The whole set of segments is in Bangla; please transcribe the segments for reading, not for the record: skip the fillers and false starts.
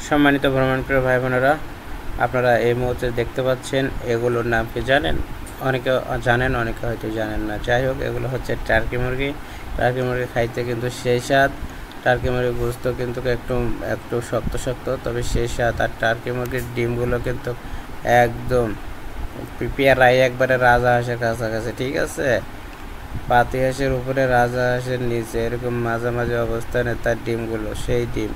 সম্মানিত ভ্রমণপ্রিয় ভাই বোনেরা, আপনারা এই মুহূর্তে দেখতে পাচ্ছেন এগুলোর নাম কি জানেন? অনেকে জানেন, অনেকে হয়তো জানেন না। যাই হোক, এগুলো হচ্ছে টার্কি মুরগি। টার্কি মুরগি খাইতে কিন্তু সেই স্বাদ। টার্কি মুরগির গোস্ত কিন্তু একটু একটু শক্ত শক্ত, তবে সেই স্বাদ। আর টার্কি মুরগির ডিমগুলো কিন্তু একদম পেয়ারাই একবারে রাজা হাঁসের কাছাকাছি, ঠিক আছে? পাতি হাঁসের উপরে রাজা হাঁসের নিচে এরকম মাঝামাঝি অবস্থানে তার ডিমগুলো, সেই ডিম।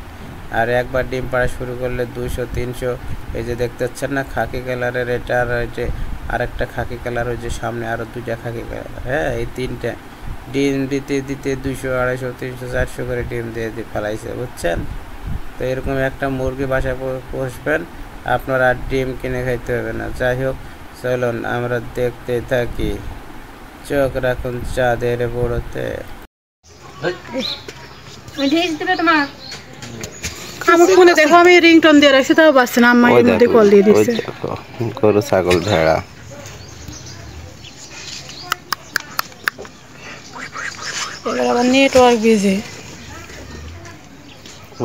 আর একবার ডিম পাড়া শুরু করলে 200-300, এই যে দেখতে পাচ্ছেন না খাকি কালারের, এটা আর ওই যে আরেকটা খাকি কালার, ওই যে সামনে আরও দুইটা খাকি কালার, হ্যাঁ এই তিনটে ডিম দিতে দিতে 200, 250, 300, 400 করে ডিম দিয়ে ফেলাইছে, বুঝছেন? তো এরকম একটা মুরগি বাসায় পুষবেন, আপনার আর ডিম কিনে খাইতে হবে না। যাই হোক, চলুন আমরা দেখতে থাকি। চোখ রাখুন চাঁদের বড়তে। আমার ফোনে দেখো, আমি রিংটোন দিয়ে রাখছি, তাও বাজছে না। আম্মা এর মধ্যে কল দিয়ে দিচ্ছে। গরু, ছাগল, ভেড়া। এবার আবার নেটওয়ার্ক বিজি।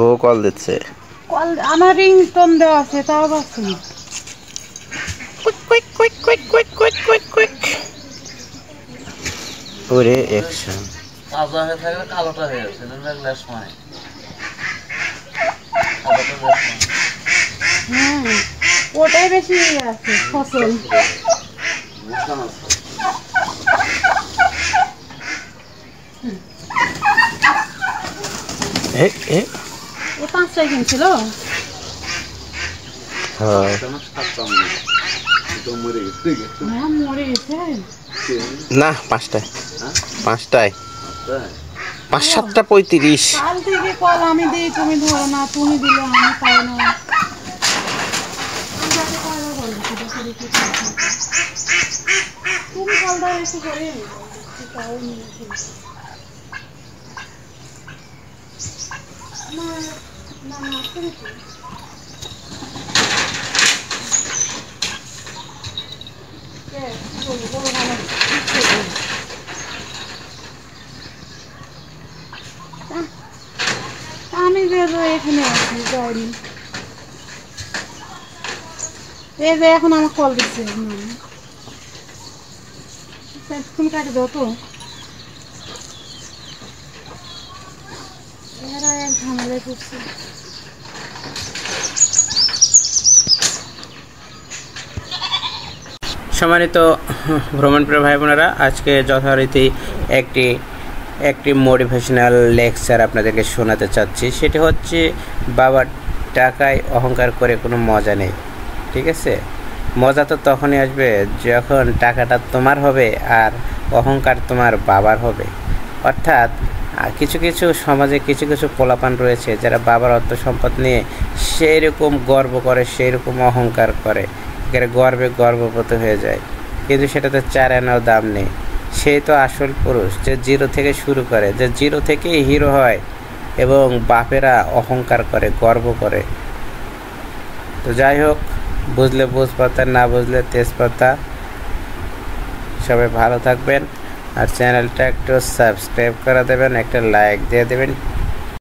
ও কল দিচ্ছে। কল আমার রিংটোন দেওয়া আছে, তাও বাজছে না। Quick quick quick quick quick quick quick quick. ওরে অ্যাকশন। তাজা হয়ে থাকলে কালোটা হয়ে যাচ্ছে, গ্লাস মানে হ্যাঁ, ওটাই বেশি আছে ফসল। ও 5টায় কিনছিল। হ্যাঁ, মরে গেছে না 5টায় 5:35। কাল থেকে কল আমি দিই, তুমি ধরো না, তুমি দিলে আমি পাই না। তুমি কলটা এসে করে আমি যে এখানে আছি যাইনি। এই যে এখন আমার কল দিচ্ছে, তুমি কাটে দাও তো। এরা এক ঝামেলায় পড়ছে। সম্মানিত ভ্রমণপ্রিয় ভাই বোনেরা, আজকে যথারীতি একটি মোটিভেশনাল লেকচার আপনাদেরকে শোনাতে চাচ্ছি। সেটি হচ্ছে, বাবার টাকায় অহংকার করে কোনো মজা নেই, ঠিক আছে? মজা তো তখনই আসবে যখন টাকাটা তোমার হবে আর অহংকার তোমার বাবার হবে। অর্থাৎ কিছু কিছু সমাজে কিছু কিছু পোলাপান রয়েছে যারা বাবার অর্থ সম্পদ নিয়ে সেই রকম গর্ব করে, সেই রকম অহংকার করে, গর্বে গর্ববোধ হয়ে যায়, কিন্তু সেটাতে 4 আনাও দাম নেই। সেই তো আসল পুরুষ, যে জিরো থেকে শুরু করে, যে জিরো থেকেই হিরো হয়, এবং বাপেরা অহংকার করে, গর্ব করে। তো যাই হোক, বুঝলে বুঝপাতা, না বুঝলে তেজপাতা। সবাই ভালো থাকবেন, আর চ্যানেলটা একটু সাবস্ক্রাইব করে দেবেন, একটা লাইক দিয়ে দেবেন।